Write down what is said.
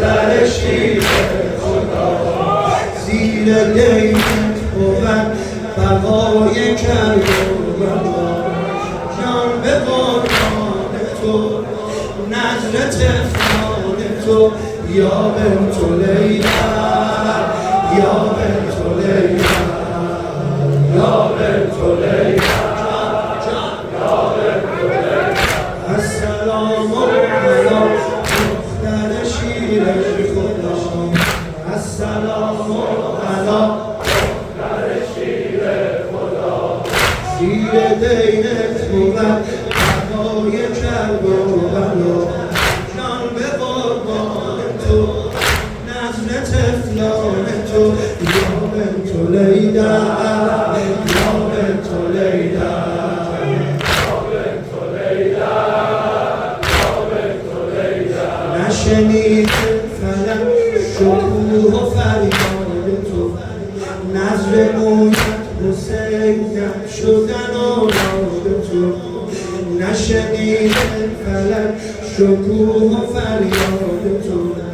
دختر شیر خدا زیر دیمت بود بقای کربلا جان به قربان تو نظر طفلان تو یا بنت لیلا یا بنت لیلا یا بنت لیلا السلام علی دختر شیر خدا السلام علی دختر شیر خدا زیر دینت بود بقای کربلا جان به قربان تو نظر طفلان تو یا بنت لیلا یا بنت لیلا نشنید فلک شکوه و فریاد تو نظر مویت حسینت شدن اولاد تو نشنید فلک شکوه و فریاد تو